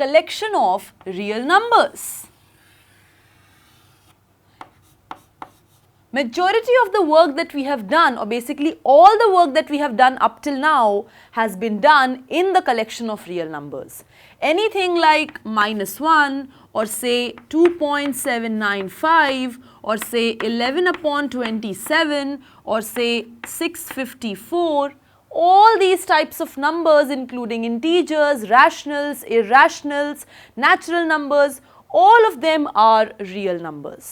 collection of real numbers. Majority of the work that we have done, or basically all the work that we have done up till now, has been done in the collection of real numbers. Anything like -1 or say 2.795 or say 11 upon 27 or say 654, all these types of numbers including integers, rationals, irrationals, natural numbers, all of them are real numbers.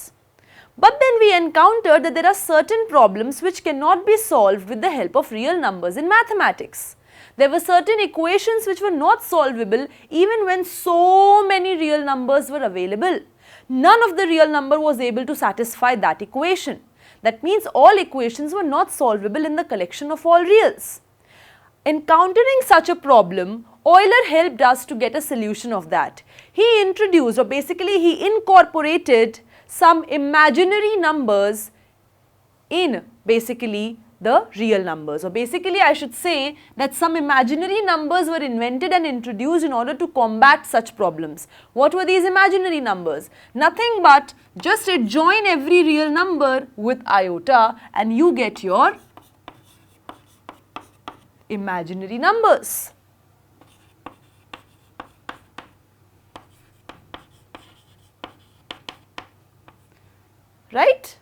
But then we encountered that there are certain problems which cannot be solved with the help of real numbers in mathematics. There were certain equations which were not solvable even when so many real numbers were available. None of the real number was able to satisfy that equation. That means all equations were not solvable in the collection of all reals. Encountering such a problem, Euler helped us to get a solution of that. He introduced, or basically he incorporated, some imaginary numbers in basically the real numbers, or basically I should say that some imaginary numbers were invented and introduced in order to combat such problems. What were these imaginary numbers? Nothing but just adjoin every real number with iota and you get your imaginary numbers. Right?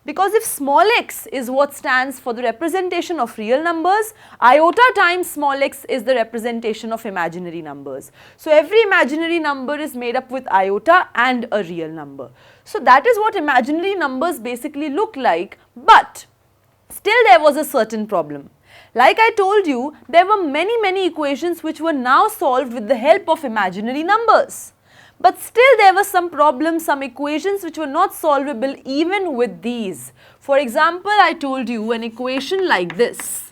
Because if small x is what stands for the representation of real numbers, iota times small x is the representation of imaginary numbers. So every imaginary number is made up with iota and a real number. So that is what imaginary numbers basically look like, but still there was a certain problem. Like I told you, there were many equations which were now solved with the help of imaginary numbers. But still there were some problems, some equations which were not solvable even with these. For example, I told you an equation like this.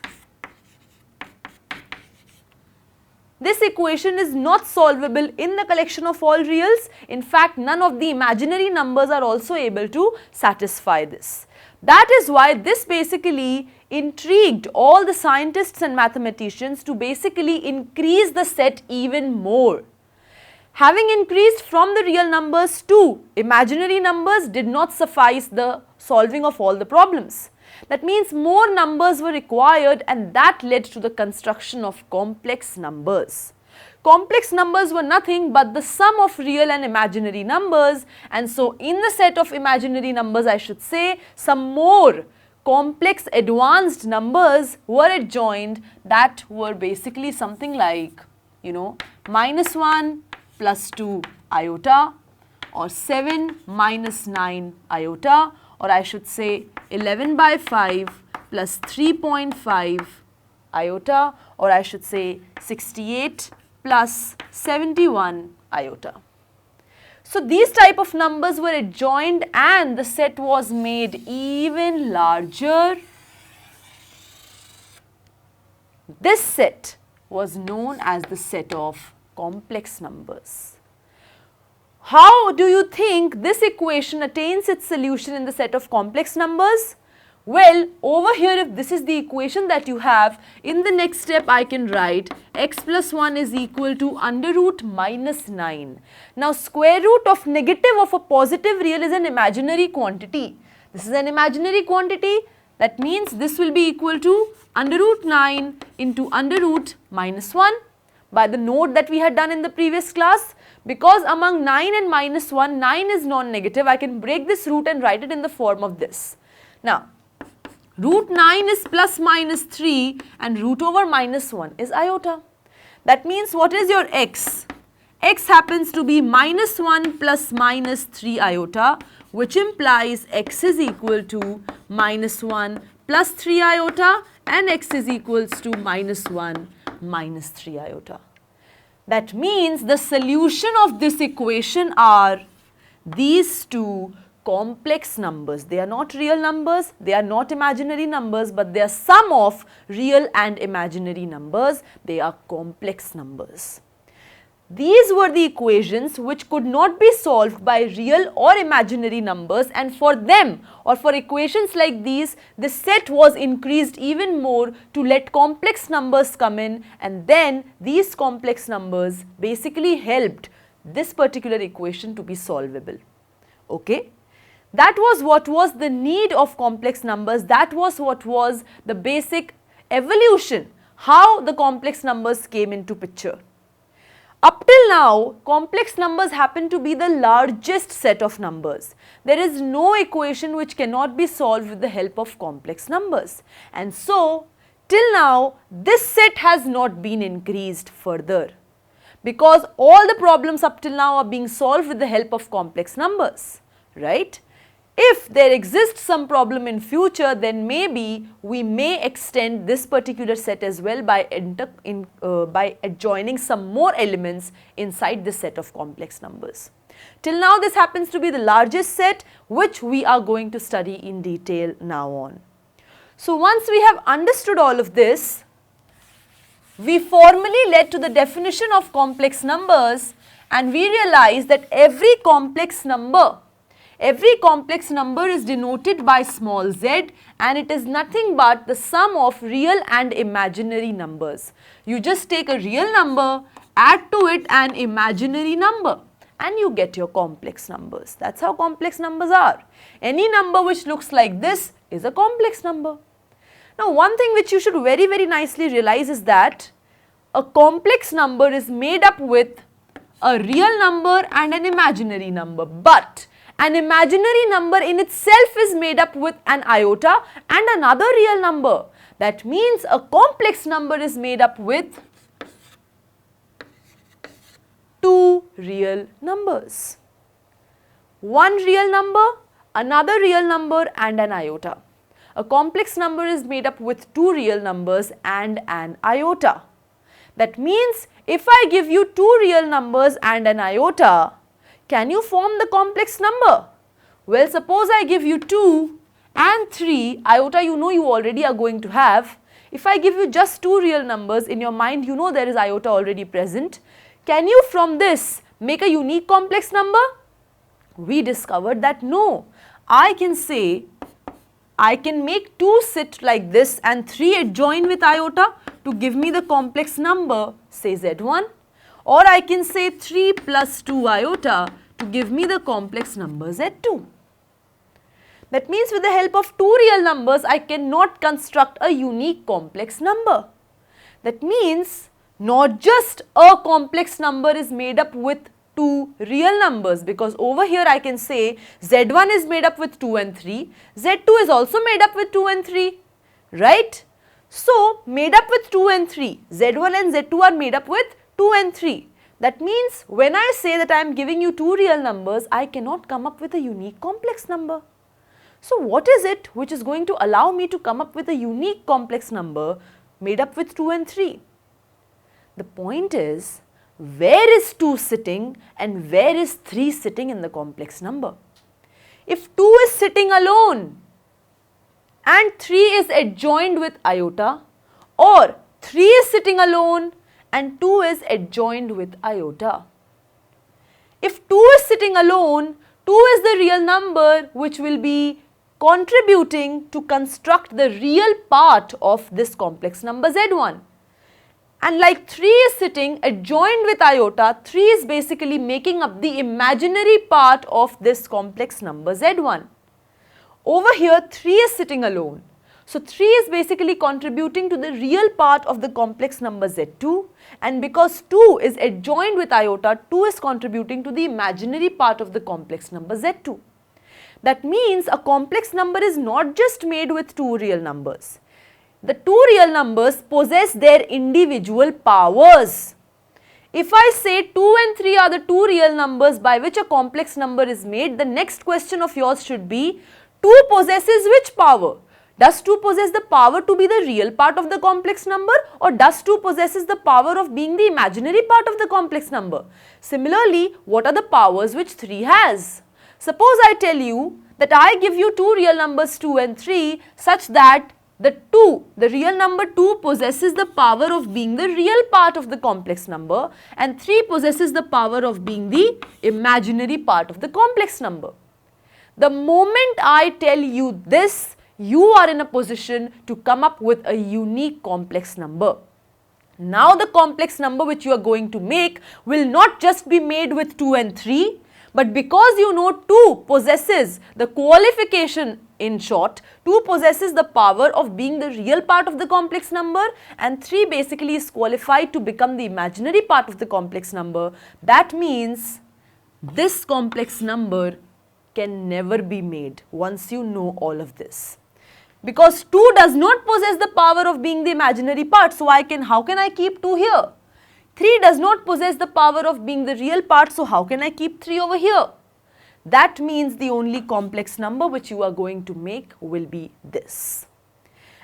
This equation is not solvable in the collection of all reals. In fact, none of the imaginary numbers are also able to satisfy this. That is why this basically intrigued all the scientists and mathematicians to basically increase the set even more. Having increased from the real numbers to imaginary numbers did not suffice the solving of all the problems. That means more numbers were required and that led to the construction of complex numbers. Complex numbers were nothing but the sum of real and imaginary numbers, and so in the set of imaginary numbers, I should say, some more complex advanced numbers were adjoined that were basically something like, -1 plus 2 iota, or 7 minus 9 iota, or I should say 11 by 5 plus 3.5 iota, or I should say 68 plus 71 iota. So these type of numbers were adjoined and the set was made even larger. This set was known as the set of complex numbers. How do you think this equation attains its solution in the set of complex numbers? Well, over here, if this is the equation that you have, in the next step I can write x plus 1 is equal to under root minus 9. Now, square root of negative of a positive real is an imaginary quantity. This is an imaginary quantity. That means this will be equal to under root 9 into under root minus 1. By the note that we had done in the previous class, because among 9 and minus 1, 9 is non-negative, I can break this root and write it in the form of this. Now, root 9 is plus minus 3 and root over minus 1 is iota. That means what is your x? X happens to be minus 1 plus minus 3 iota, which implies x is equal to minus 1 plus 3 iota and x is equals to minus 1 minus 3 iota. That means the solution of this equation are these two complex numbers. They are not real numbers, they are not imaginary numbers, but they are sum of real and imaginary numbers. They are complex numbers. These were the equations which could not be solved by real or imaginary numbers, and for them or for equations like these, the set was increased even more to let complex numbers come in, and then these complex numbers basically helped this particular equation to be solvable. Okay? That was what was the need of complex numbers, that was what was the basic evolution, how the complex numbers came into picture. Up till now, complex numbers happen to be the largest set of numbers. There is no equation which cannot be solved with the help of complex numbers. And so, till now, this set has not been increased further, because all the problems up till now are being solved with the help of complex numbers, right? If there exists some problem in future, then maybe we may extend this particular set as well by adjoining some more elements inside this set of complex numbers. Till now, this happens to be the largest set which we are going to study in detail now on. So, once we have understood all of this, we formally led to the definition of complex numbers, and we realized that every complex number is denoted by small z, and it is nothing but the sum of real and imaginary numbers. You just take a real number, add to it an imaginary number, and you get your complex numbers. That's how complex numbers are. Any number which looks like this is a complex number. Now, one thing which you should very nicely realize is that a complex number is made up with a real number and an imaginary number, but an imaginary number in itself is made up with an iota and another real number. That means a complex number is made up with two real numbers. One real number, another real number and an iota. A complex number is made up with two real numbers and an iota. That means if I give you two real numbers and an iota, can you form the complex number? Well, suppose I give you 2 and 3, iota you know you already are going to have. If I give you just two real numbers, in your mind you know there is iota already present. Can you from this make a unique complex number? We discovered that no. I can say, I can make 2 sit like this and 3 adjoin with iota to give me the complex number, say Z1. Or I can say 3 plus 2 iota to give me the complex number Z2. That means with the help of two real numbers, I cannot construct a unique complex number. That means not just a complex number is made up with two real numbers, because over here I can say Z1 is made up with 2 and 3, Z2 is also made up with 2 and 3, right? So, made up with 2 and 3, Z1 and Z2 are made up with 2 and 3. That means when I say that I am giving you two real numbers, I cannot come up with a unique complex number. So, what is it which is going to allow me to come up with a unique complex number made up with 2 and 3? The point is, where is 2 sitting and where is 3 sitting in the complex number? If 2 is sitting alone and 3 is adjoined with iota, or 3 is sitting alone and 2 is adjoined with iota. If 2 is sitting alone, 2 is the real number which will be contributing to construct the real part of this complex number Z1. And like 3 is sitting adjoined with iota, 3 is basically making up the imaginary part of this complex number Z1. Over here 3 is sitting alone. So 3 is basically contributing to the real part of the complex number Z2, and because 2 is adjoined with iota, 2 is contributing to the imaginary part of the complex number Z2. That means a complex number is not just made with two real numbers. The two real numbers possess their individual powers. If I say 2 and 3 are the two real numbers by which a complex number is made, the next question of yours should be, 2 possesses which power? Does 2 possess the power to be the real part of the complex number, or does 2 possesses the power of being the imaginary part of the complex number? Similarly, what are the powers which 3 has? Suppose I tell you that I give you two real numbers 2 and 3 such that the real number 2 possesses the power of being the real part of the complex number, and 3 possesses the power of being the imaginary part of the complex number. The moment I tell you this, you are in a position to come up with a unique complex number. Now the complex number which you are going to make will not just be made with 2 and 3, but because you know 2 possesses the qualification, in short, 2 possesses the power of being the real part of the complex number, and 3 basically is qualified to become the imaginary part of the complex number. That means this complex number can never be made once you know all of this. Because 2 does not possess the power of being the imaginary part, so how can I keep 2 here? 3 does not possess the power of being the real part, so how can I keep 3 over here? That means the only complex number which you are going to make will be this.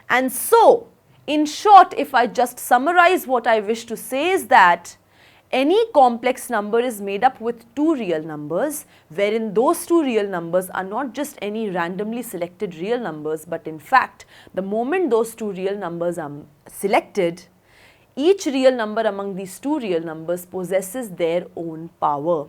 And so, in short, if I just summarize what I wish to say is that any complex number is made up with 2 real numbers, wherein those 2 real numbers are not just any randomly selected real numbers, but in fact, the moment those 2 real numbers are selected, each real number among these 2 real numbers possesses their own power.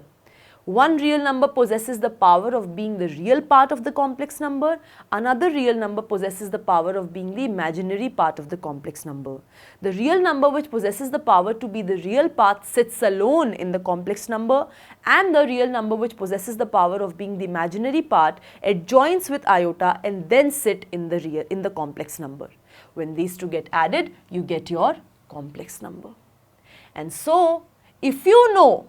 One real number possesses the power of being the real part of the complex number, another real number possesses the power of being the imaginary part of the complex number. The real number which possesses the power to be the real part sits alone in the complex number, and the real number which possesses the power of being the imaginary part adjoins with iota and then sit in the complex number. When these two get added, you get your complex number. And so, if you know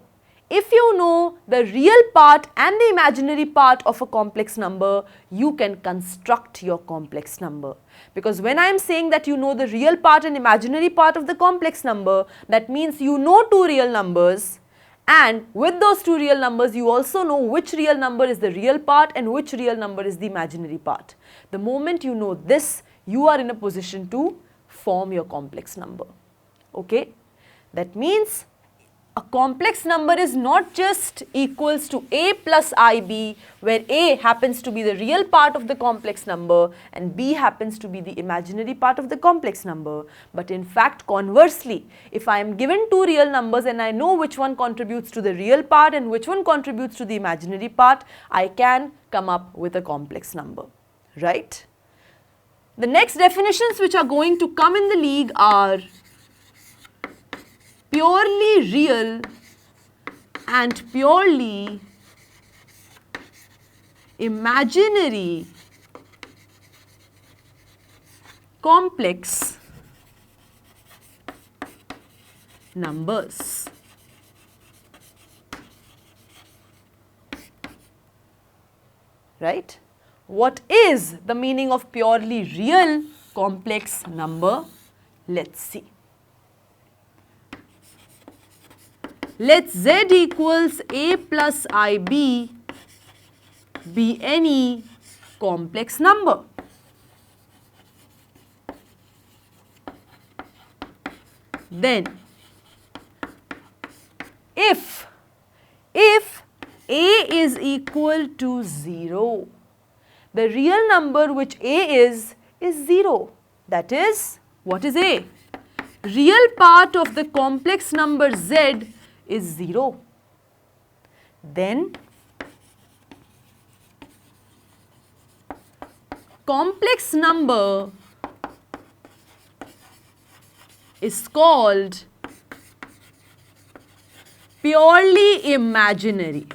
the real part and the imaginary part of a complex number, you can construct your complex number. Because when I am saying that you know the real part and imaginary part of the complex number, that means you know 2 real numbers, and with those 2 real numbers you also know which real number is the real part and which real number is the imaginary part. The moment you know this, you are in a position to form your complex number. Okay? That means a complex number is not just equals to a plus ib, where a happens to be the real part of the complex number and b happens to be the imaginary part of the complex number. But in fact, conversely, if I am given 2 real numbers and I know which one contributes to the real part and which one contributes to the imaginary part, I can come up with a complex number, right? The next definitions which are going to come in the league are purely real and purely imaginary complex numbers. Right? What is the meaning of purely real complex number? Let's see. Let z equals a plus ib be any complex number. Then, if a is equal to 0, the real number which a is 0. That is, what is a? Real part of the complex number z is 0. Then, complex number is called purely imaginary.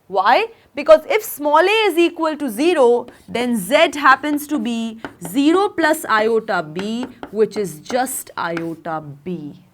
Why? Because if small a is equal to 0, then z happens to be 0 plus iota b, which is just iota b.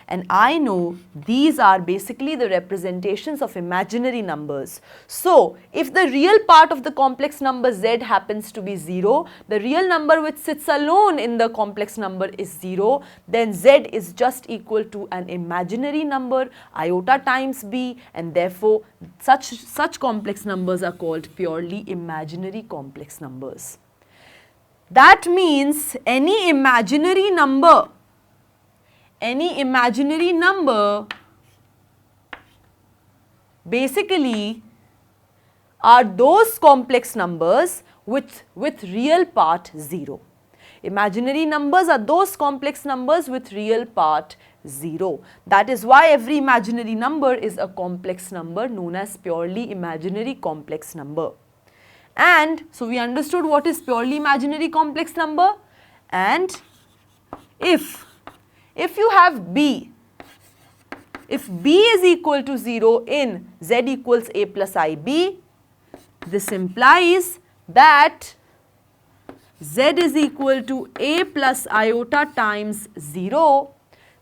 And I know these are basically the representations of imaginary numbers. So, if the real part of the complex number z happens to be 0, the real number which sits alone in the complex number is 0, then z is just equal to an imaginary number, iota times b, and therefore such complex numbers are called purely imaginary complex numbers. That means any imaginary number basically are those complex numbers with real part 0. Imaginary numbers are those complex numbers with real part 0. That is why every imaginary number is a complex number known as purely imaginary complex number. And so we understood what is purely imaginary complex number. And if you have B, if B is equal to 0 in Z equals A plus IB, this implies that Z is equal to A plus iota times 0.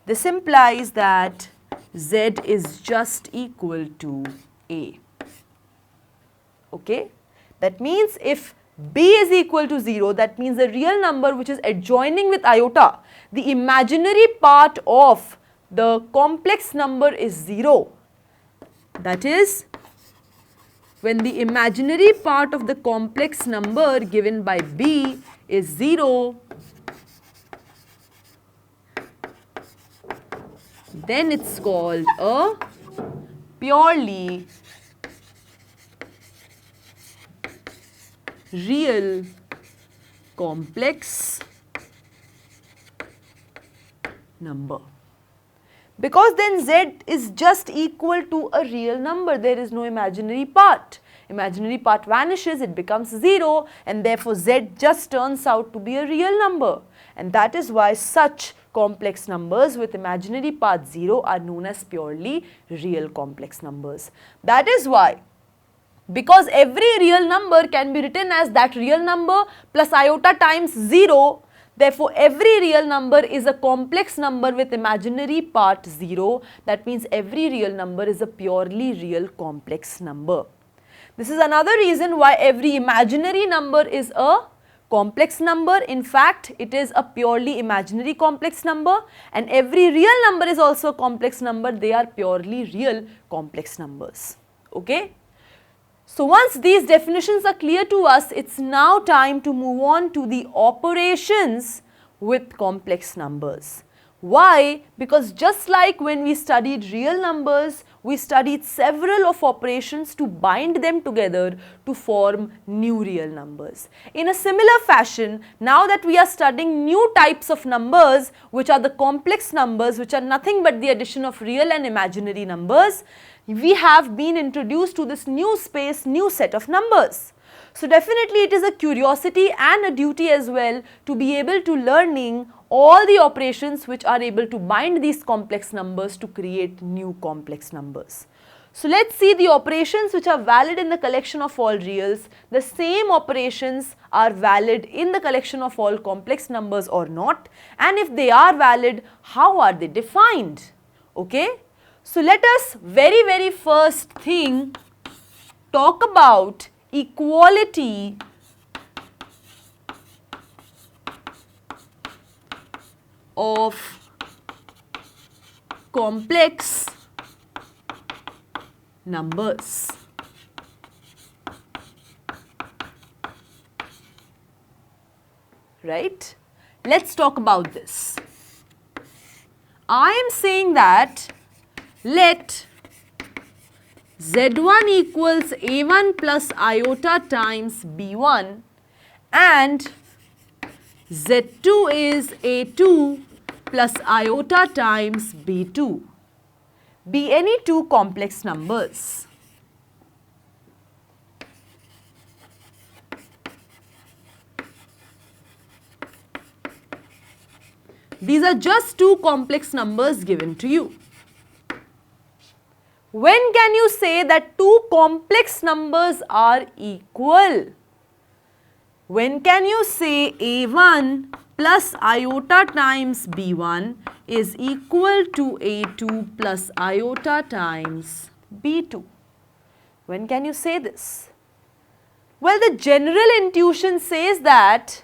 This implies that Z is just equal to A. Okay? That means if B is equal to 0, that means the real number which is adjoining with iota, the imaginary part of the complex number is 0. That is, when the imaginary part of the complex number given by B is 0, then it's called a purely real complex number. Because then Z is just equal to a real number, there is no imaginary part. Imaginary part vanishes, it becomes 0, and therefore Z just turns out to be a real number. And that is why such complex numbers with imaginary part 0 are known as purely real complex numbers. That is why, because every real number can be written as that real number plus iota times 0, therefore every real number is a complex number with imaginary part 0. That means every real number is a purely real complex number. This is another reason why every imaginary number is a complex number. In fact, it is a purely imaginary complex number, and every real number is also a complex number. They are purely real complex numbers. Okay? So once these definitions are clear to us, it's now time to move on to the operations with complex numbers. Why? Because just like when we studied real numbers, we studied several of operations to bind them together to form new real numbers. In a similar fashion, now that we are studying new types of numbers, which are the complex numbers, which are nothing but the addition of real and imaginary numbers, we have been introduced to this new space, new set of numbers. So definitely it is a curiosity and a duty as well to be able to learning all the operations which are able to bind these complex numbers to create new complex numbers. So let's see the operations which are valid in the collection of all reals. The same operations are valid in the collection of all complex numbers or not, and if they are valid, how are they defined? Okay? So let us very first thing talk about equality of complex numbers. Right? Let's talk about this. I am saying that let Z1 equals A1 plus iota times B1 and Z2 is A2 plus iota times B2 be any two complex numbers. These are just two complex numbers given to you. When can you say that two complex numbers are equal? When can you say A1 plus iota times B1 is equal to A2 plus iota times B2? When can you say this? Well, the general intuition says that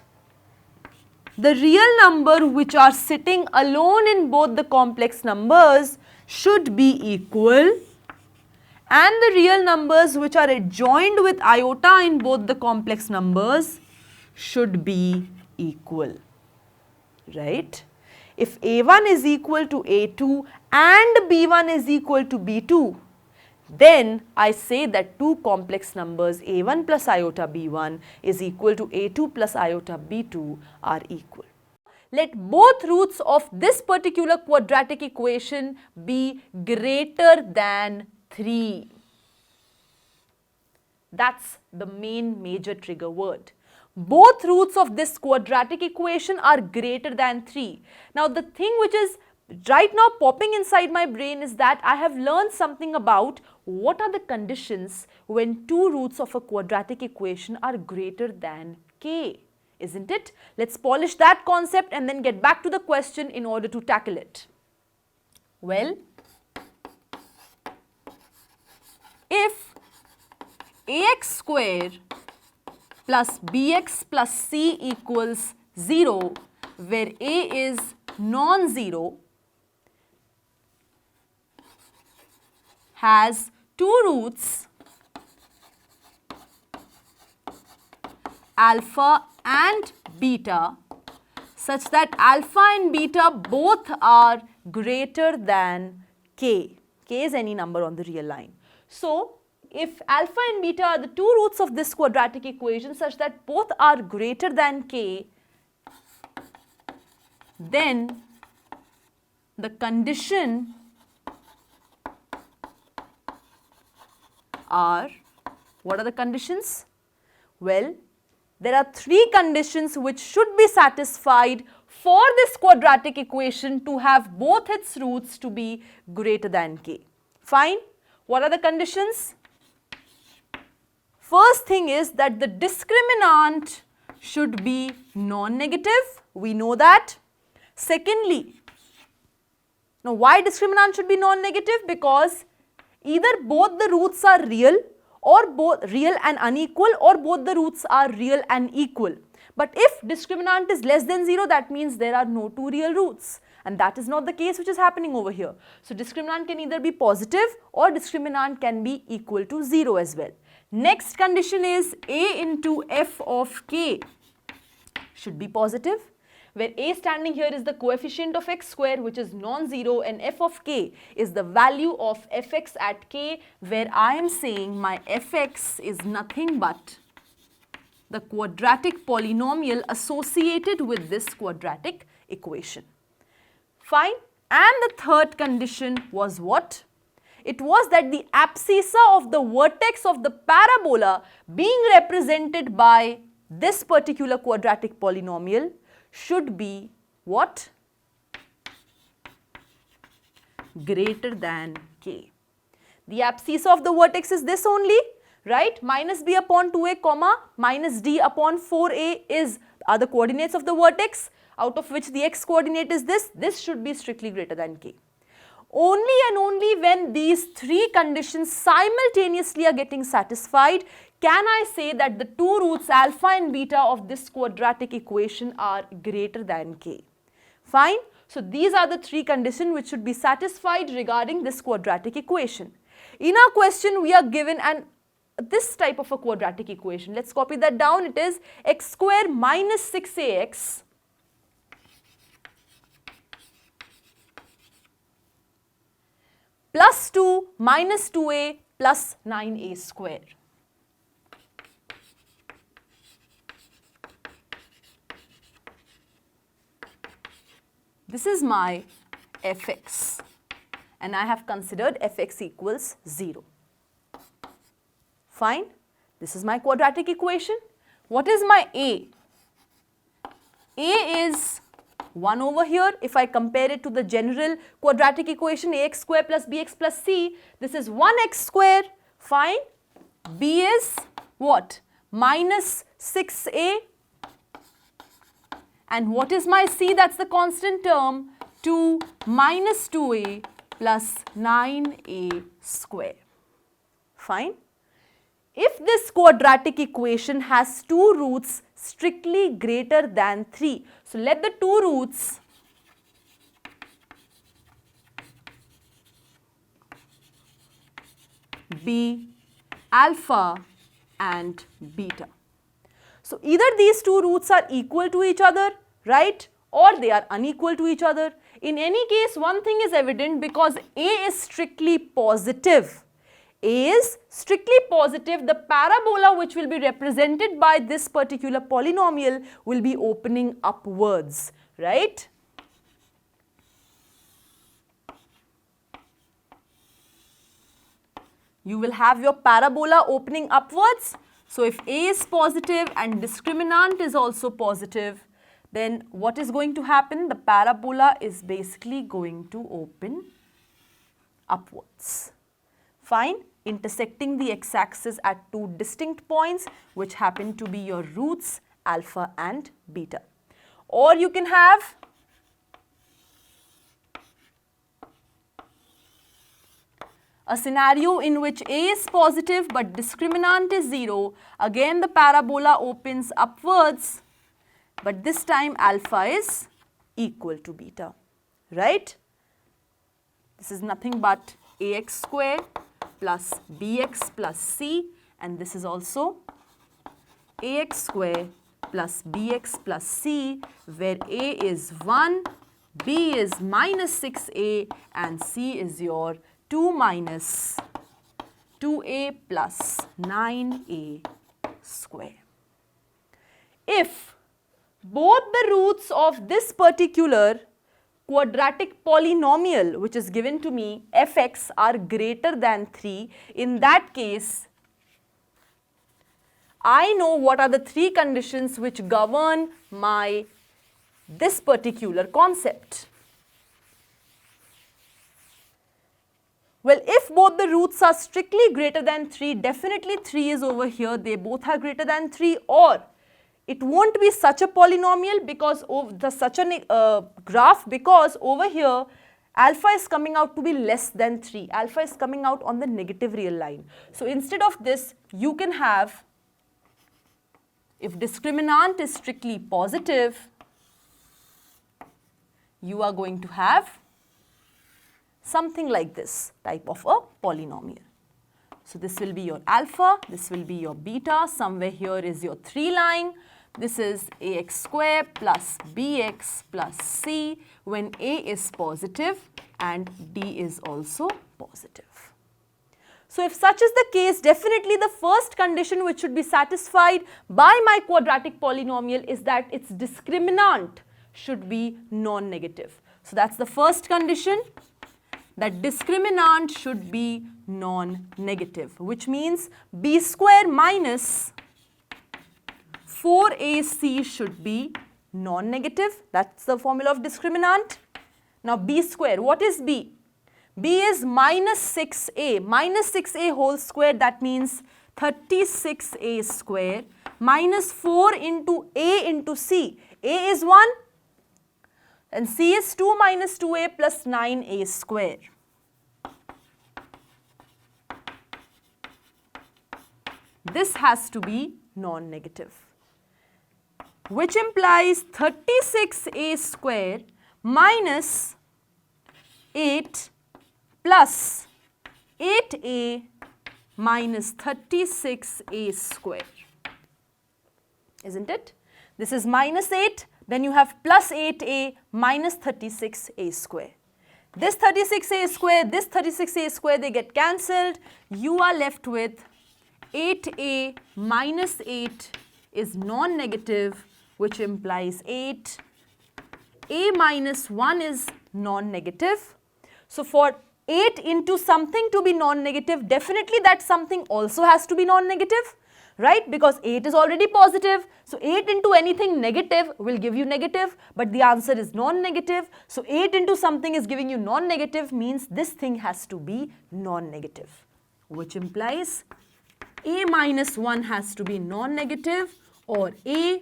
the real number which are sitting alone in both the complex numbers should be equal, and the real numbers which are adjoined with iota in both the complex numbers should be equal, right? If A1 is equal to A2 and B1 is equal to B2, then I say that two complex numbers a1 plus iota b1 is equal to a2 plus iota b2 are equal. Let both roots of this particular quadratic equation be greater than 3. That's the main major trigger word. Both roots of this quadratic equation are greater than 3. Now the thing which is right now popping inside my brain is that I have learned something about what are the conditions when two roots of a quadratic equation are greater than k, isn't it? Let's polish that concept and then get back to the question in order to tackle it. Well, if ax square plus bx plus c equals 0, where a is non-zero, has two roots alpha and beta such that alpha and beta both are greater than k. K is any number on the real line. So, if alpha and beta are the two roots of this quadratic equation such that both are greater than k, then the condition are, what are the conditions? Well, there are three conditions which should be satisfied for this quadratic equation to have both its roots to be greater than k. Fine. What are the conditions? First thing is that the discriminant should be non-negative. We know that. Secondly, now why discriminant should be non-negative? Because either both the roots are real or both real and unequal, or both the roots are real and equal. But if discriminant is less than 0, that means there are no two real roots, and that is not the case which is happening over here. So discriminant can either be positive or discriminant can be equal to 0 as well. Next condition is a into f of k should be positive, where a standing here is the coefficient of x square which is non-zero, and f of k is the value of fx at k, where I am saying my fx is nothing but the quadratic polynomial associated with this quadratic equation. Fine. And the third condition was what? It was that the abscissa of the vertex of the parabola being represented by this particular quadratic polynomial should be what? Greater than k. The abscissa of the vertex is this only, right? Minus b upon 2a comma minus d upon 4a are the coordinates of the vertex, out of which the x coordinate is this. This should be strictly greater than k. Only and only when these three conditions simultaneously are getting satisfied can I say that the two roots alpha and beta of this quadratic equation are greater than k. Fine. So these are the three conditions which should be satisfied regarding this quadratic equation. In our question we are given this type of a quadratic equation. Let's copy that down. It is x square minus 6ax plus 2 minus 2a plus 9a square. This is my fx, and I have considered fx equals 0. Fine. This is my quadratic equation. What is my a? A is 1 over here. If I compare it to the general quadratic equation ax square plus bx plus c, this is 1x square. Fine. B is what? Minus 6a. And what is my c? That's the constant term. 2 minus 2a plus 9a square. Fine. If this quadratic equation has two roots strictly greater than 3, so let the two roots be alpha and beta. So either these two roots are equal to each other, right, or they are unequal to each other. In any case, one thing is evident, because a is strictly positive. A is strictly positive, the parabola which will be represented by this particular polynomial will be opening upwards, right? You will have your parabola opening upwards. So if A is positive and discriminant is also positive, then what is going to happen? The parabola is basically going to open upwards. Fine. Intersecting the x-axis at two distinct points which happen to be your roots alpha and beta. Or you can have a scenario in which A is positive but discriminant is 0. Again the parabola opens upwards, but this time alpha is equal to beta, right? This is nothing but ax square plus bx plus c, and this is also ax square plus bx plus c, where a is 1, b is minus 6a, and c is your 2 minus 2a plus 9a square. If both the roots of this particular quadratic polynomial which is given to me fx are greater than 3, in that case I know what are the three conditions which govern this particular concept. Well, if both the roots are strictly greater than 3, definitely 3 is over here, they both are greater than 3, or it won't be such a polynomial because of such a graph, because over here alpha is coming out to be less than 3. Alpha is coming out on the negative real line. So instead of this, you can have, if discriminant is strictly positive, you are going to have something like this type of a polynomial. So this will be your alpha, this will be your beta, somewhere here is your 3 lying. This is ax square plus bx plus c when a is positive and d is also positive. So if such is the case, definitely the first condition which should be satisfied by my quadratic polynomial is that its discriminant should be non-negative. So that's the first condition, that discriminant should be non-negative, which means b square minus 4ac should be non-negative. That's the formula of discriminant. Now b square, what is b? b is minus 6a, minus 6a whole square, that means 36a square minus 4 into a into c. a is 1 and c is 2 minus 2a plus 9a square. This has to be non-negative, which implies 36a square minus 8 plus 8a minus 36a square, isn't it? This is minus 8, then you have plus 8a minus 36a square. This 36a square, this 36a square, they get cancelled. You are left with 8a minus 8 is non-negative, which implies 8. A minus 1 is non-negative. So for 8 into something to be non-negative, definitely that something also has to be non-negative, right? Because 8 is already positive. So 8 into anything negative will give you negative, but the answer is non-negative. So 8 into something is giving you non-negative, means this thing has to be non-negative, which implies a minus 1 has to be non-negative, or a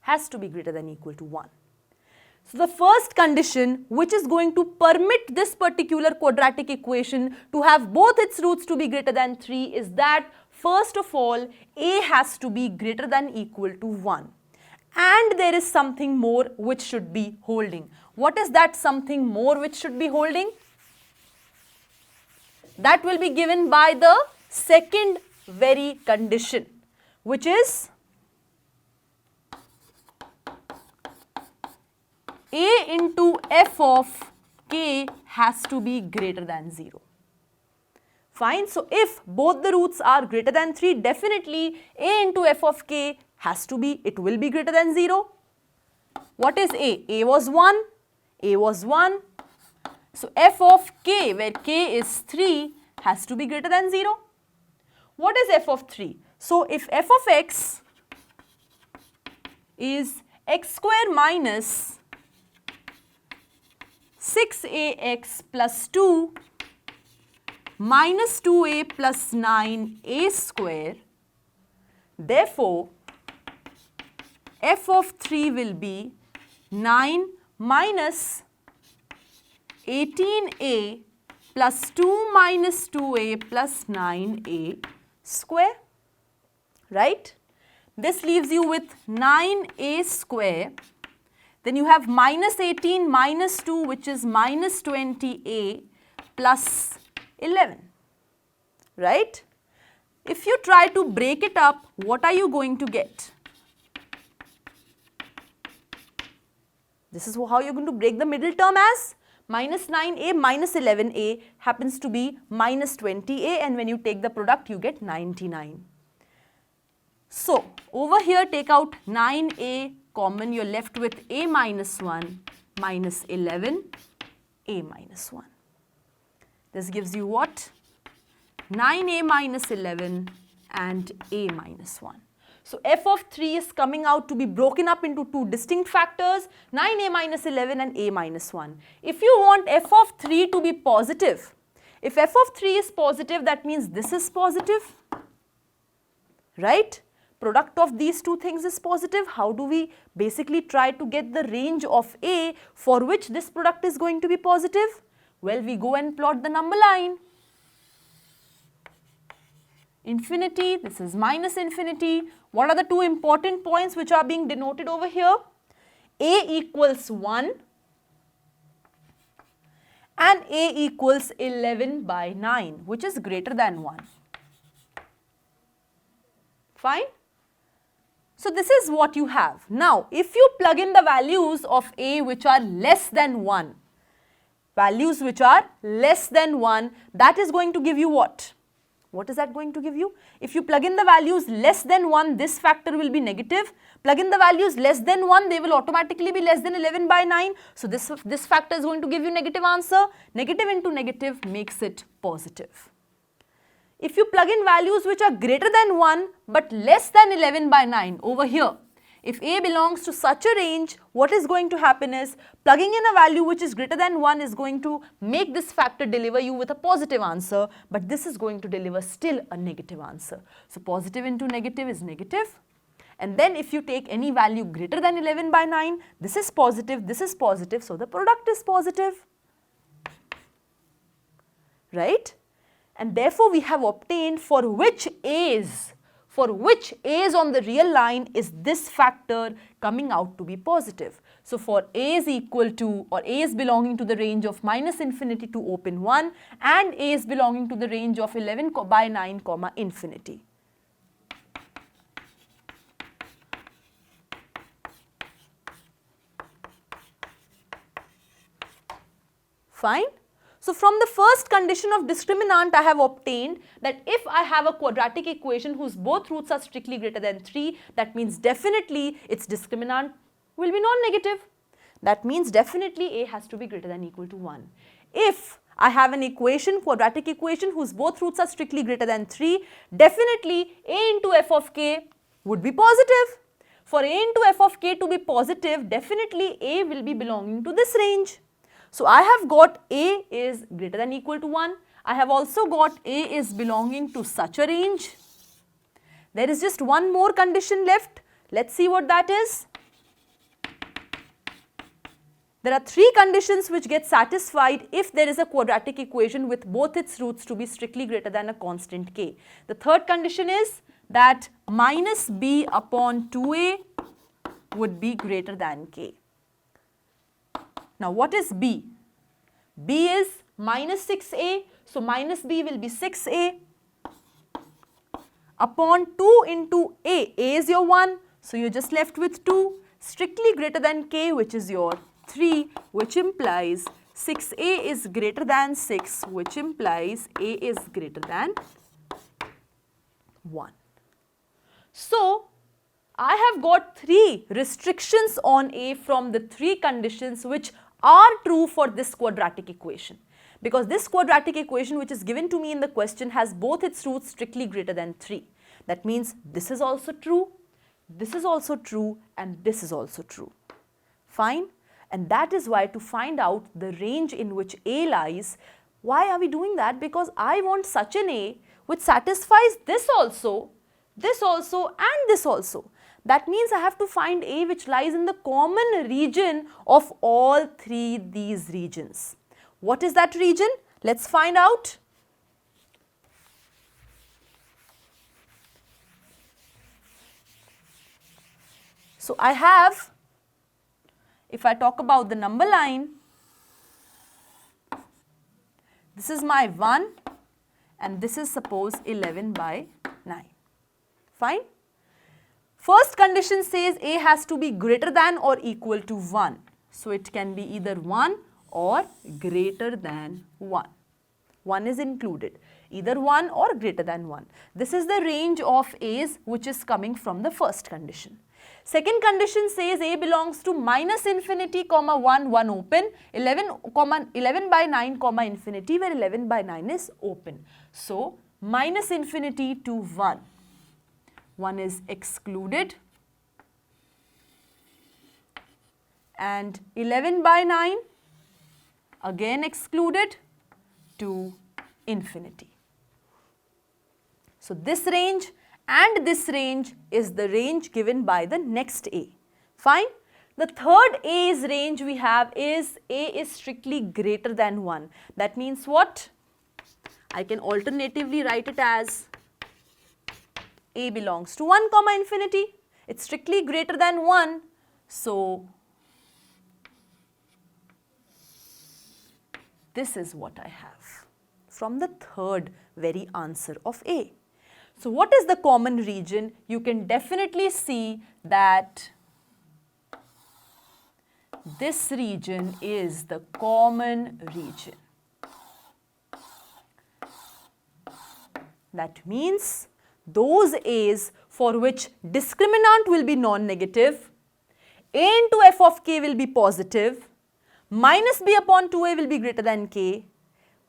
has to be greater than or equal to 1. So the first condition which is going to permit this particular quadratic equation to have both its roots to be greater than 3 is that first of all a has to be greater than or equal to 1. And there is something more which should be holding. What is that something more which should be holding? That will be given by the second very condition, which is a into f of k has to be greater than 0. Fine. So, if both the roots are greater than 3, definitely a into f of k has to be, it will be greater than 0. What is a? A was 1. A was 1. So, f of k, where k is 3, has to be greater than 0. What is f of 3? So, if f of x is x square minus 6ax plus 2 minus 2a plus 9a square, therefore, f of 3 will be 9 minus 18a plus 2 minus 2a plus 9a square, right? This leaves you with 9a square. Then you have minus 18 minus 2, which is minus 20a plus 11, right? If you try to break it up, what are you going to get? This is how you're going to break the middle term as minus 9a minus 11a happens to be minus 20a, and when you take the product you get 99. So, over here take out 9a common, you're left with a minus 1 minus 11 a minus 1. This gives you what? 9a minus 11 and a minus 1. So, f of 3 is coming out to be broken up into two distinct factors, 9a minus 11 and a minus 1. If you want f of 3 to be positive, if f of 3 is positive, that means this is positive, right? Product of these two things is positive. How do we basically try to get the range of a for which this product is going to be positive? Well, we go and plot the number line. Infinity, this is minus infinity. What are the two important points which are being denoted over here? A equals 1 and a equals 11 by 9, which is greater than 1. Fine? So, this is what you have. Now, if you plug in the values of a which are less than 1, values which are less than 1, that is going to give you what? What is that going to give you? If you plug in the values less than 1, this factor will be negative. Plug in the values less than 1, they will automatically be less than 11 by 9. So, this factor is going to give you negative answer. Negative into negative makes it positive. If you plug in values which are greater than 1 but less than 11 by 9 over here, if a belongs to such a range, what is going to happen is plugging in a value which is greater than 1 is going to make this factor deliver you with a positive answer, but this is going to deliver still a negative answer. So, positive into negative is negative, and then if you take any value greater than 11 by 9, this is positive, so the product is positive, right? And therefore, we have obtained for which a's on the real line is this factor coming out to be positive. So, for a is equal to, or a is belonging to the range of minus infinity to open 1 and a is belonging to the range of 11 by 9 comma infinity. Fine. So, from the first condition of discriminant, I have obtained that if I have a quadratic equation whose both roots are strictly greater than 3, that means definitely its discriminant will be non-negative. That means definitely a has to be greater than or equal to 1. If I have an equation, quadratic equation whose both roots are strictly greater than 3, definitely a into f of k would be positive. For a into f of k to be positive, definitely a will be belonging to this range. So, I have got a is greater than or equal to 1. I have also got a is belonging to such a range. There is just one more condition left. Let's see what that is. There are three conditions which get satisfied if there is a quadratic equation with both its roots to be strictly greater than a constant k. The third condition is that minus b upon 2a would be greater than k. Now, what is b? B is minus 6a, so minus b will be 6a upon 2 into a. A is your 1, so you are just left with 2, strictly greater than k, which is your 3, which implies 6a is greater than 6, which implies a is greater than 1. So, I have got 3 restrictions on a from the 3 conditions which are true for this quadratic equation. Because this quadratic equation which is given to me in the question has both its roots strictly greater than 3. That means this is also true, this is also true, and this is also true. Fine? And that is why to find out the range in which A lies, why are we doing that? Because I want such an A which satisfies this also, and this also. That means I have to find A which lies in the common region of all 3 these regions. What is that region? Let's find out. So I have, if I talk about the number line, this is my 1 and this is suppose 11 by 9. Fine? First condition says A has to be greater than or equal to 1. So it can be either 1 or greater than 1. 1 is included. Either 1 or greater than 1. This is the range of A's which is coming from the first condition. Second condition says A belongs to minus infinity, comma 1, 1 open, 11 by 9, comma infinity, where 11 by 9 is open. So, minus infinity to 1. 1 is excluded, and 11 by 9 again excluded to infinity. So this range and this range is the range given by the next A. Fine? The third A's range we have is A is strictly greater than 1. That means what? I can alternatively write it as A belongs to 1 comma infinity. It's strictly greater than 1. So, this is what I have from the third very answer of A. So, what is the common region? You can definitely see that this region is the common region. That means those A's for which discriminant will be non-negative, A into f of k will be positive, minus b upon 2a will be greater than k.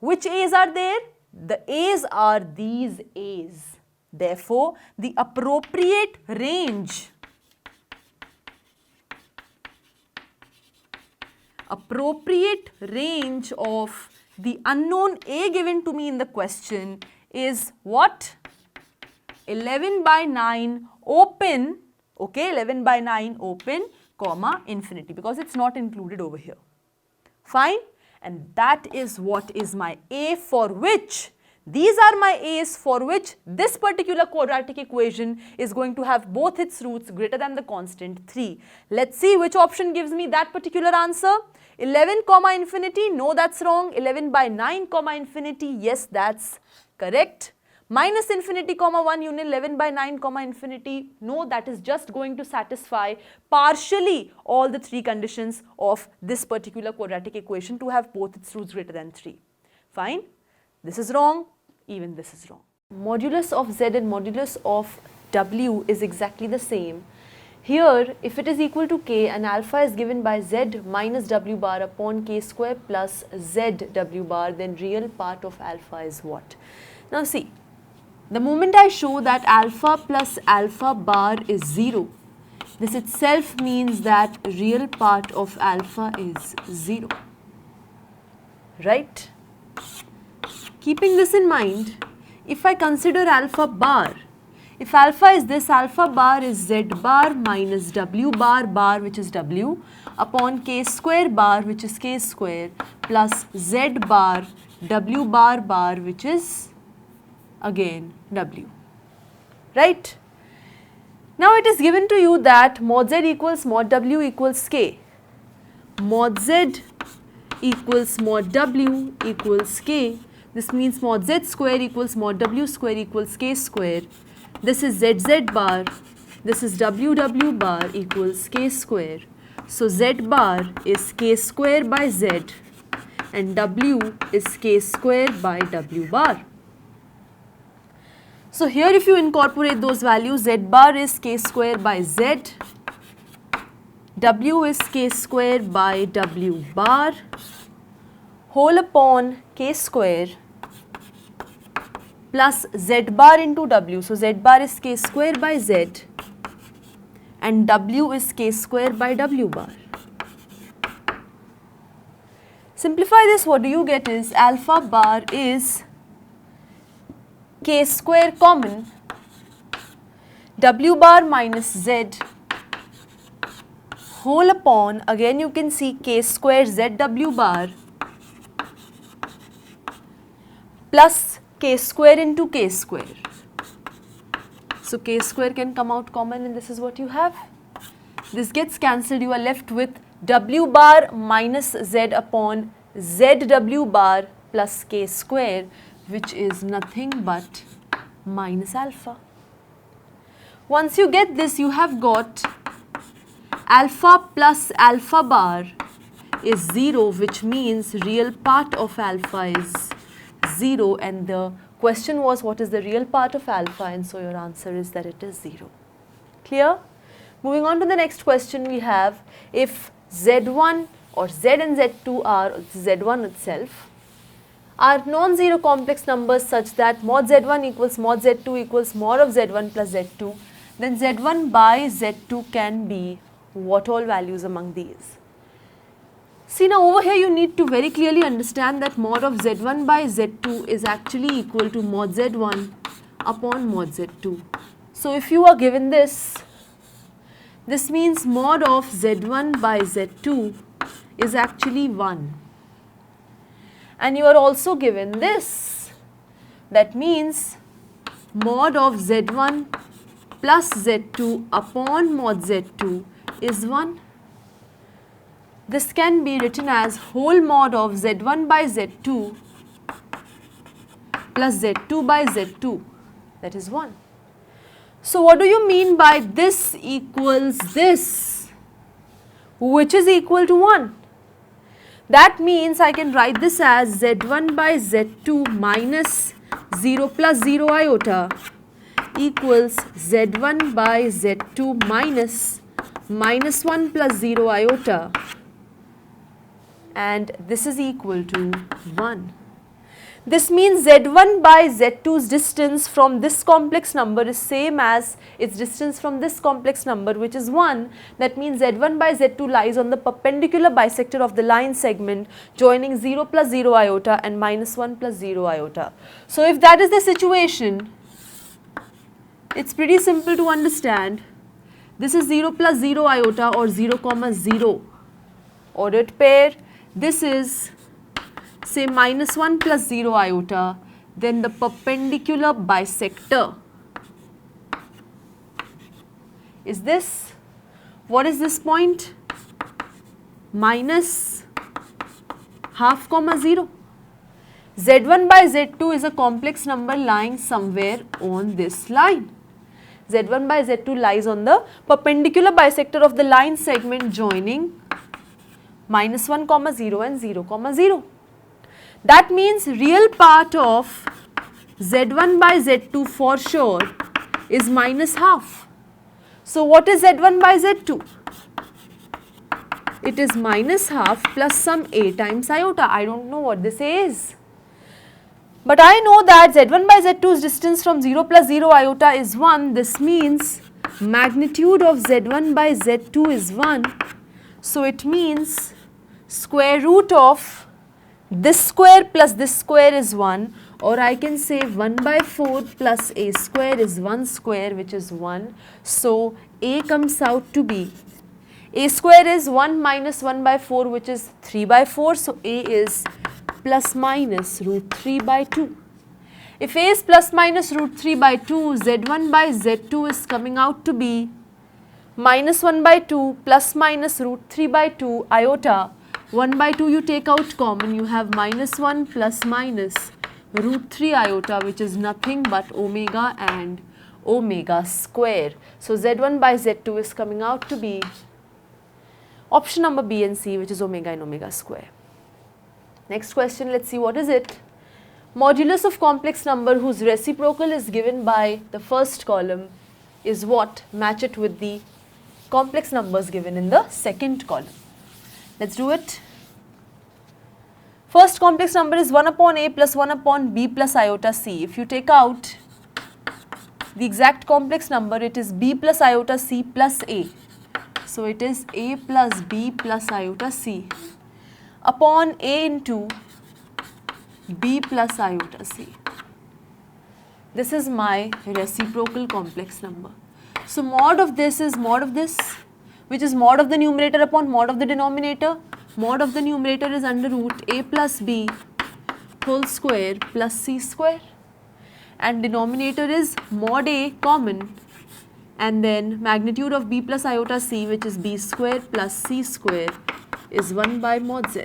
Which A's are there? The A's are these A's. Therefore, the appropriate range of the unknown A given to me in the question is what? 11 by 9 open, okay, 11 by 9 open, comma, infinity, because it's not included over here. Fine? And that is what is my A for which, these are my A's for which this particular quadratic equation is going to have both its roots greater than the constant 3. Let's see which option gives me that particular answer. 11 comma infinity, no, that's wrong. 11 by 9 comma infinity, yes, that's correct. Minus infinity comma 1 union 11 by 9 comma infinity, no, that is just going to satisfy partially all the 3 conditions of this particular quadratic equation to have both its roots greater than 3. Fine? This is wrong, even this is wrong. Modulus of z and modulus of w is exactly the same. Here, if it is equal to k and alpha is given by z minus w bar upon k square plus z w bar, then real part of alpha is what? Now see, the moment I show that alpha plus alpha bar is 0, this itself means that real part of alpha is 0, right? Keeping this in mind, if I consider alpha bar, if alpha is this, alpha bar is z bar minus w bar bar, which is w, upon k square bar, which is k square, plus z bar w bar bar, which is again w, right? Now it is given to you that mod z equals mod w equals k. Mod z equals mod w equals k. This means mod z square equals mod w square equals k square. This is zz bar, this is ww bar equals k square. So z bar is k square by z and W is K square by W bar. So here if you incorporate those values, Z bar is K square by Z, W is K square by W bar, whole upon K square plus Z bar into W. So Z bar is K square by Z and W is K square by W bar. Simplify this, what do you get is alpha bar is K square common W bar minus Z whole upon, again you can see K square ZW bar plus K square into K square. So K square can come out common and this is what you have. This gets cancelled, you are left with W bar minus Z upon ZW bar plus K square, which is nothing but minus alpha. Once you get this, you have got alpha plus alpha bar is 0, which means real part of alpha is 0, and the question was what is the real part of alpha, and so your answer is that it is 0. Clear? Moving on to the next question, we have if Z1 or Z and Z2 are Z1 itself are non-zero complex numbers such that mod Z1 equals mod Z2 equals mod of Z1 plus Z2, then Z1 by Z2 can be what all values among these? See, now over here you need to very clearly understand that mod of Z1 by Z2 is actually equal to mod Z1 upon mod Z2. So if you are given this means mod of Z1 by Z2 is actually 1. And you are also given this, that means mod of Z1 plus Z2 upon mod Z2 is 1. This can be written as whole mod of Z1 by Z2 plus Z2 by Z2, that is 1. So what do you mean by this equals this, which is equal to 1? That means I can write this as Z1 by Z2 minus 0 plus 0 iota equals Z1 by Z2 minus 1 plus 0 iota, and this is equal to 1. This means Z1 by Z2's distance from this complex number is same as its distance from this complex number, which is 1. That means Z1 by Z2 lies on the perpendicular bisector of the line segment joining 0 plus 0 iota and minus 1 plus 0 iota. So if that is the situation, it's pretty simple to understand. This is 0 plus 0 iota or 0 comma 0 ordered pair. This is say minus 1 plus 0 iota, then the perpendicular bisector is this. What is this point? Minus half comma 0. Z1 by Z2 is a complex number lying somewhere on this line. Z1 by Z2 lies on the perpendicular bisector of the line segment joining minus 1 comma 0 and 0 comma 0. That means real part of Z1 by Z2 for sure is minus half. So what is Z1 by Z2? It is minus half plus some A times iota. I don't know what this is. But I know that Z1 by Z2's distance from 0 plus 0 iota is 1. This means magnitude of Z1 by Z2 is 1. So it means square root of this square plus this square is 1, or I can say 1 by 4 plus A square is 1 square, which is 1. So A comes out to be, A square is 1 minus 1 by 4, which is 3 by 4. So A is plus minus root 3 by 2. If A is plus minus root 3 by 2, Z1 by Z2 is coming out to be minus 1 by 2 plus minus root 3 by 2 iota. 1 by 2 you take out common, you have minus 1 plus minus root 3 iota, which is nothing but omega and omega square. So Z1 by Z2 is coming out to be option number B and C, which is omega and omega square. Next question, let's see what is it. Modulus of complex number whose reciprocal is given by the first column is what? Match it with the complex numbers given in the second column. Let's do it. First complex number is 1 upon a plus 1 upon b plus iota c. If you take out the exact complex number, it is b plus iota c plus a. So it is a plus b plus iota c upon a into b plus iota c. This is my reciprocal complex number. So mod of this is mod of this, which is mod of the numerator upon mod of the denominator. Mod of the numerator is under root a plus b whole square plus c square, and denominator is mod a common, and then magnitude of b plus iota c, which is b square plus c square, is 1 by mod z.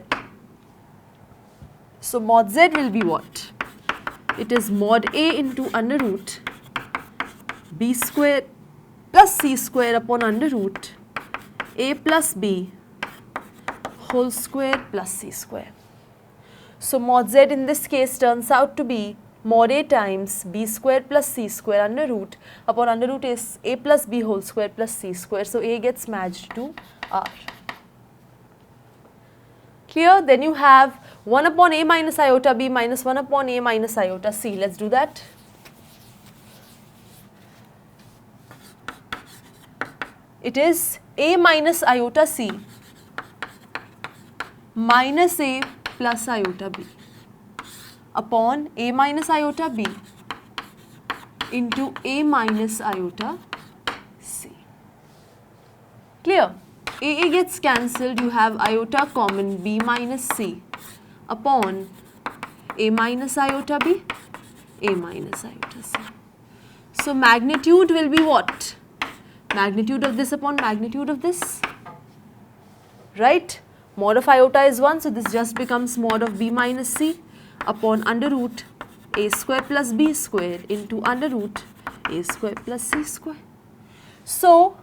So mod z will be what? It is mod a into under root b square plus c square upon under root a plus b whole square plus c square. So mod z in this case turns out to be mod a times b square plus c square under root upon under root is a plus b whole square plus c square. So a gets matched to r. Clear? Then you have 1 upon a minus iota b minus 1 upon a minus iota c. Let's do that. It is a minus iota c minus a plus iota b upon a minus iota b into a minus iota c. Clear? A gets cancelled, you have iota common, b minus c upon a minus iota b, a minus iota c. So magnitude will be what? Magnitude of this upon magnitude of this, right? Mod of iota is 1, so this just becomes mod of b minus c upon under root a square plus b square into under root a square plus c square. So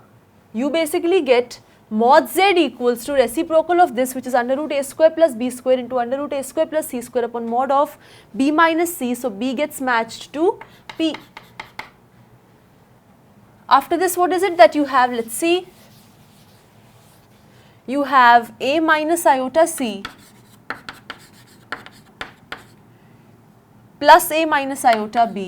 you basically get mod z equals to reciprocal of this, which is under root a square plus b square into under root a square plus c square upon mod of b minus c. So b gets matched to p. After this, what is it that you have? Let's see. You have a minus iota c plus a minus iota b,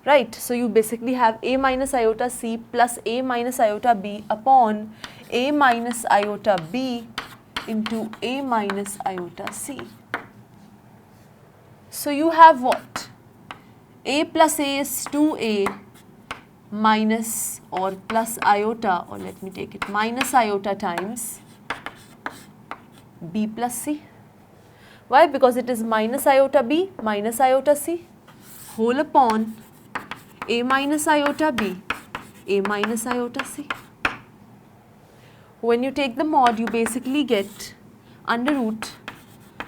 right? So you basically have a minus iota c plus a minus iota b upon a minus iota b into a minus iota c. So you have what? A plus a is 2a minus or plus iota, or let me take it minus iota times b plus c. Why? Because it is minus iota b minus iota c whole upon a minus iota b, a minus iota c. When you take the mod, you basically get under root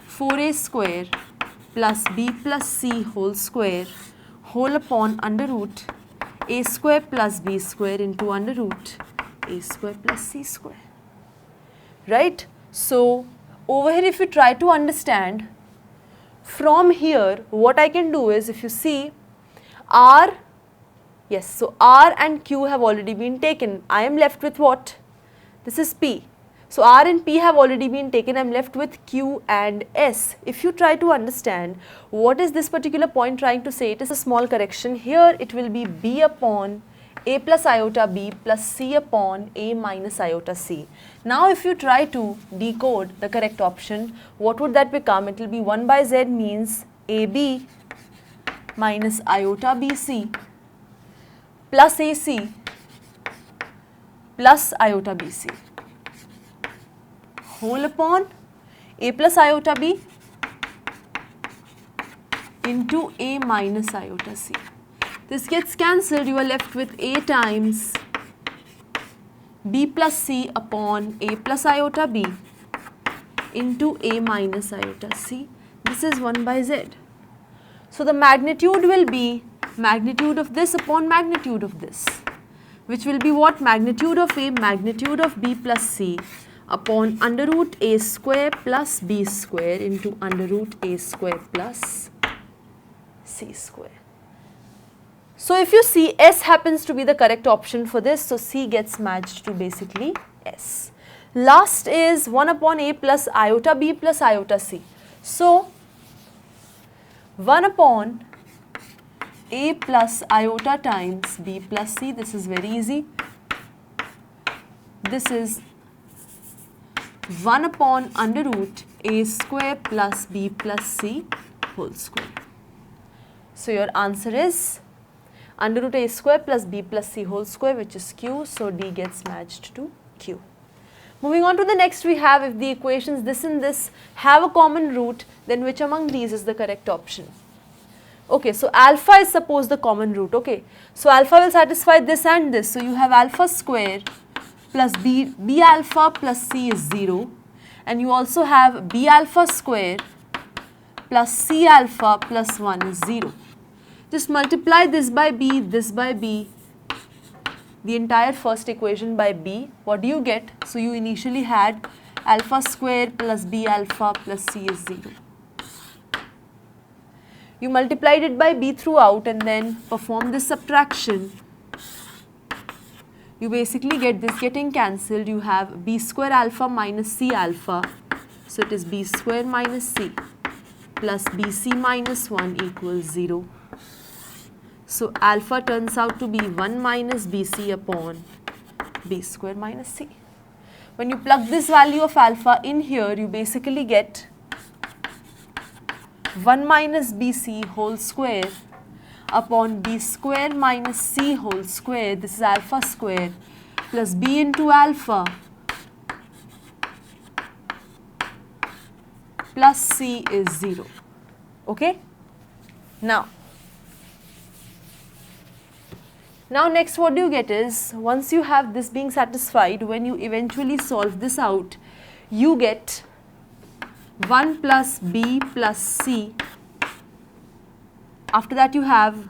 4a square plus b plus c whole square whole upon under root a square plus b square into under root a square plus c square, right? So over here, if you try to understand from here, what I can do is, if you see r, yes, so r and q have already been taken. I am left with what? This is p. So r and p have already been taken. I am left with q and s. If you try to understand what is this particular point trying to say, it is a small correction. Here it will be b upon a plus iota b plus c upon a minus iota c. Now if you try to decode the correct option, what would that become? It will be 1 by z means ab minus iota bc plus ac plus iota bc whole upon a plus iota b into a minus iota c. This gets cancelled, you are left with a times b plus c upon a plus iota b into a minus iota c. This is 1 by z. So the magnitude will be magnitude of this upon magnitude of this, which will be what? Magnitude of a, magnitude of b plus c upon under root a square plus b square into under root a square plus c square. So if you see, S happens to be the correct option for this, so C gets matched to basically S. Last is 1 upon a plus iota b plus iota c. So 1 upon a plus iota times b plus c, this is very easy. This is 1 upon under root a square plus b plus c whole square. So your answer is under root a square plus b plus c whole square, which is q, so D gets matched to q. Moving on to the next, we have if the equations this and this have a common root, then which among these is the correct option? Okay, so alpha is suppose the common root, okay. So alpha will satisfy this and this, so you have alpha square plus b alpha plus c is 0, and you also have b alpha square plus c alpha plus 1 is 0. Just multiply this by b, the entire first equation by b. What do you get? So you initially had alpha square plus b alpha plus c is 0. You multiplied it by b throughout and then perform this subtraction. You basically get this getting cancelled. You have b square alpha minus c alpha. So it is b square minus c plus bc minus 1 equals 0. So alpha turns out to be 1 minus bc upon b square minus c. When you plug this value of alpha in here, you basically get 1 minus bc whole square upon b square minus c whole square, this is alpha square, plus b into alpha plus c is 0. Okay? Now next what do you get is, once you have this being satisfied, when you eventually solve this out, you get 1 plus b plus c. After that you have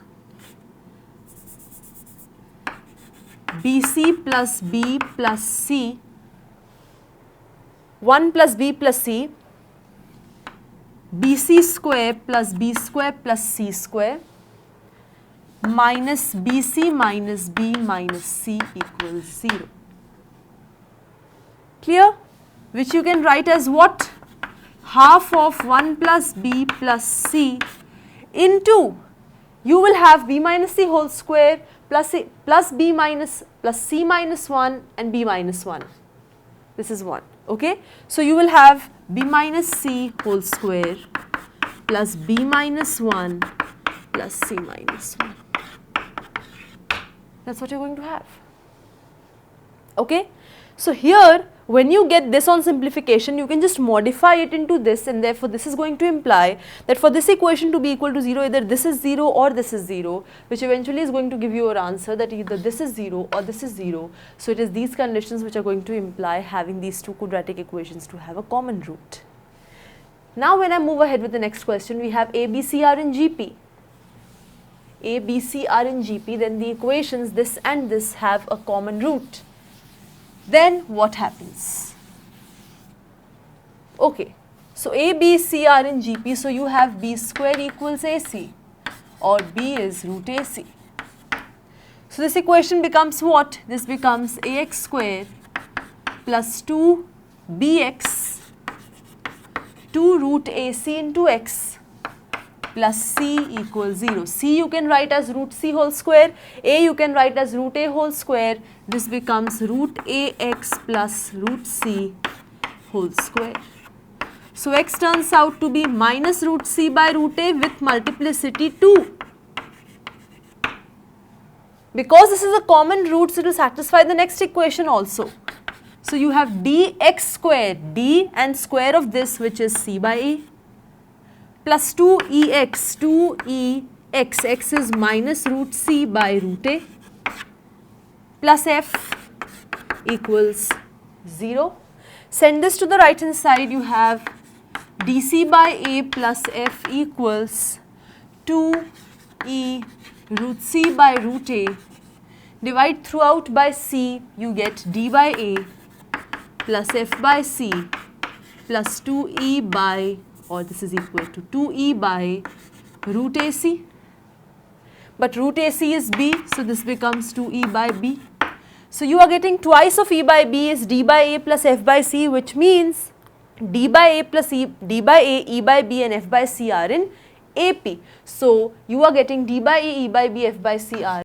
bc plus b plus c, 1 plus b plus c, bc square plus b square plus c square, minus bc minus b minus c equals 0. Clear? Which you can write as what? Half of 1 plus b plus c into, you will have b minus c whole square plus b minus plus c minus 1 and b minus 1. This is 1. Okay? So you will have b minus c whole square plus b minus 1 plus c minus 1. That's what you're going to have. Okay? So here, when you get this on simplification, you can just modify it into this, and therefore this is going to imply that for this equation to be equal to 0, either this is 0 or this is 0, which eventually is going to give you your answer that either this is 0 or this is 0. So it is these conditions which are going to imply having these two quadratic equations to have a common root. Now when I move ahead with the next question, we have A, B, C are in GP. A, B, C are in GP, then the equations this and this have a common root. Then what happens? Okay, so A, B, C are in GP, so you have B square equals AC, or B is root AC. So this equation becomes what? This becomes AX square plus 2BX 2 root AC into X plus C equals 0. C you can write as root C whole square, A you can write as root A whole square. This becomes root AX plus root C whole square. So X turns out to be minus root C by root A with multiplicity 2. Because this is a common root, so it will satisfy the next equation also. So you have dx square, d and square of this, which is C by A, plus 2ex, 2ex, x is minus root C by root A, plus f equals 0. Send this to the right hand side, you have dc by A plus f equals 2e root C by root A. Divide throughout by C, you get d by A plus f by c plus 2e by, or this is equal to 2e by root AC. But root AC is b, so this becomes 2e by b. So you are getting twice of e by b is d by a plus f by c, which means d by a plus d by a, e by b and f by c are in AP. So you are getting d by a, e by b, f by c are